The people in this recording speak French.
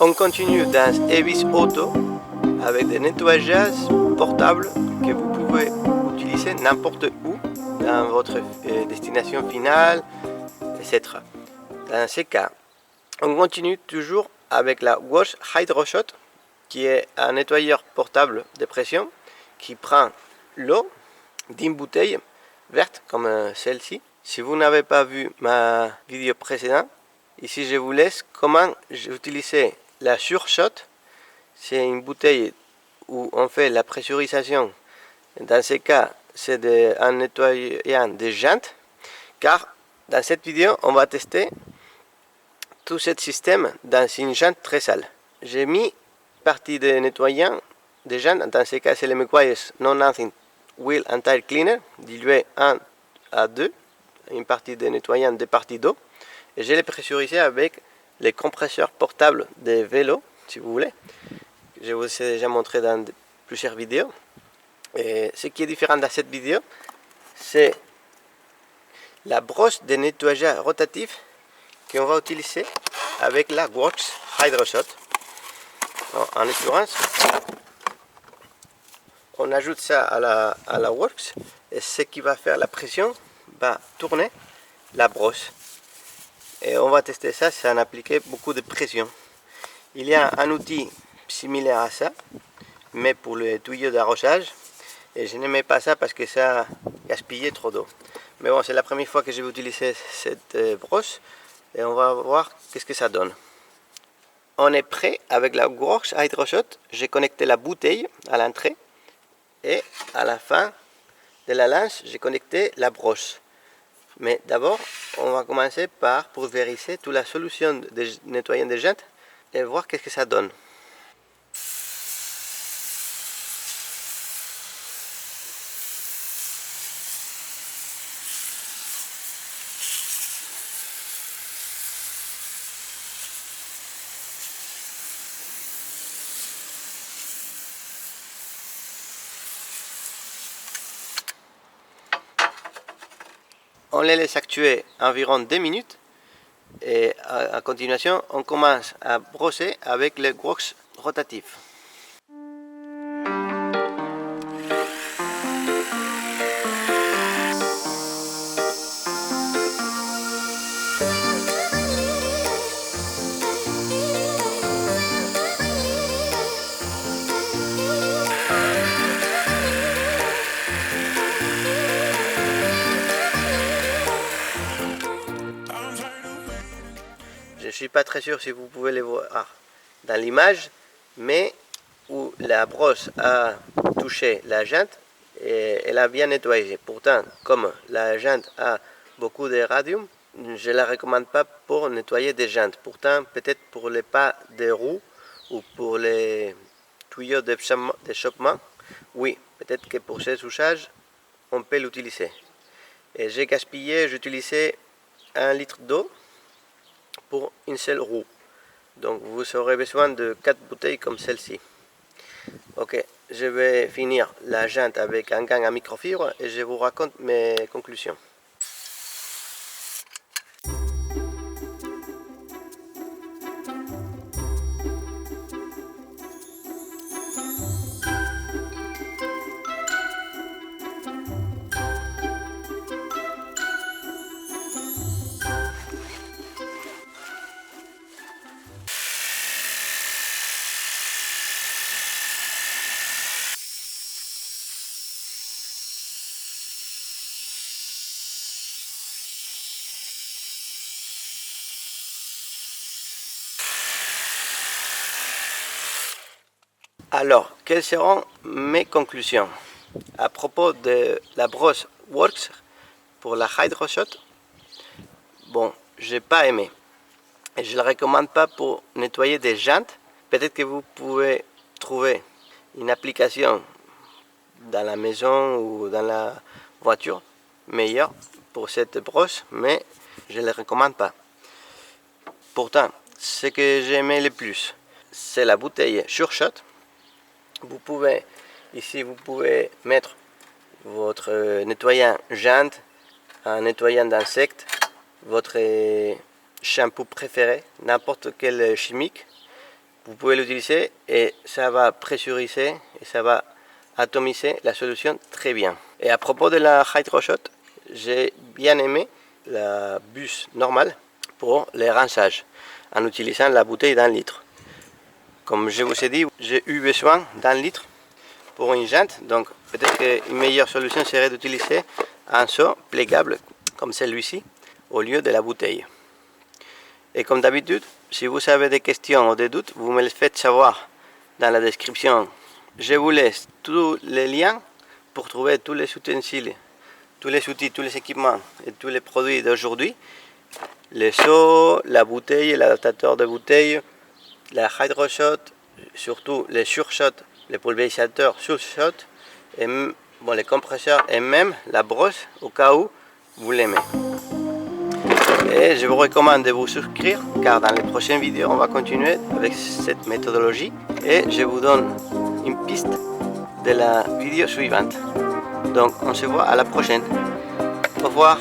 On continue dans Evis Auto avec des nettoyages portables que vous pouvez utiliser n'importe où dans votre destination finale, etc. Dans ce cas, on continue toujours avec la Wash Hydro-Shot, qui est un nettoyeur portable de pression qui prend l'eau d'une bouteille verte comme celle-ci. Si vous n'avez pas vu ma vidéo précédente, ici je vous laisse comment j'utilisais la SureShot. C'est une bouteille où on fait la pressurisation. Dans ce cas, c'est un nettoyant de jantes, car dans cette vidéo, on va tester tout ce système dans une jante très sale. J'ai mis partie de nettoyant de jantes, dans ce cas, c'est le Meguiar's No Nothing Wheel and Tire Cleaner, dilué 1 à 2, une partie de nettoyant de partie d'eau, et je l'ai pressurisé avec les compresseurs portables de vélo, si vous voulez. Je vous ai déjà montré dans plusieurs vidéos. Et ce qui est différent dans cette vidéo, c'est la brosse de nettoyage rotatif qu'on va utiliser avec la Works Hydro-Shot. En l'occurrence, on ajoute ça à la Works, et ce qui va faire la pression va tourner la brosse. Et on va tester ça sans appliquer beaucoup de pression. Il y a un outil similaire à ça, mais pour le tuyau d'arrosage, et je n'aimais pas ça parce que ça gaspillait trop d'eau. Mais bon, c'est la première fois que je vais utiliser cette brosse, et on va voir qu'est-ce que ça donne. On est prêt avec la Works Hydro-Shot. J'ai connecté la bouteille à l'entrée, et à la fin de la lance, j'ai connecté la brosse. Mais d'abord, on va commencer par pulvériser toute la solution de nettoyant des jantes et voir qu'est-ce que ça donne. On les laisse actuer environ 2 minutes et à continuation on commence à brosser avec le Works rotatif. Je ne suis pas très sûr si vous pouvez les voir dans l'image, mais où la brosse a touché la jante et elle a bien nettoyé. Pourtant, comme la jante a beaucoup de radium, je ne la recommande pas pour nettoyer des jantes. Pourtant, peut-être pour les pas des roues ou pour les tuyaux d'échappement, oui, peut-être que pour ces usages, on peut l'utiliser. Et j'ai gaspillé, j'utilisais 1 litre d'eau pour une seule roue. Donc vous aurez besoin de 4 bouteilles comme celle-ci. Ok, je vais finir la jante avec un gant à microfibre et je vous raconte mes conclusions. Alors, quelles seront mes conclusions à propos de la brosse Works pour la Hydro-Shot? Bon, j'ai pas aimé et je ne la recommande pas pour nettoyer des jantes. Peut-être que vous pouvez trouver une application dans la maison ou dans la voiture meilleure pour cette brosse, mais je ne la recommande pas. Pourtant, ce que j'aimais le plus, c'est la bouteille SureShot. Vous pouvez mettre votre nettoyant jante, un nettoyant d'insectes, votre shampoo préféré, n'importe quel chimique, vous pouvez l'utiliser et ça va pressuriser et ça va atomiser la solution très bien. Et à propos de la Hydroshot, j'ai bien aimé la buse normale pour les rinçages en utilisant la bouteille d'1 litre. Comme je vous ai dit, j'ai eu besoin d'1 litre pour une jante, donc peut-être qu'une meilleure solution serait d'utiliser un seau pliable comme celui-ci au lieu de la bouteille. Et comme d'habitude, si vous avez des questions ou des doutes, vous me les faites savoir dans la description. Je vous laisse tous les liens pour trouver tous les ustensiles, tous les outils, tous les équipements et tous les produits d'aujourd'hui. Les seaux, la bouteille, l'adaptateur de bouteille, la Hydroshot, surtout les surshots, les pulvérisateurs surshot, et bon, les compresseurs et même la brosse au cas où vous l'aimez. Et je vous recommande de vous souscrire car dans les prochaines vidéos on va continuer avec cette méthodologie et je vous donne une piste de la vidéo suivante. Donc on se voit à la prochaine. Au revoir.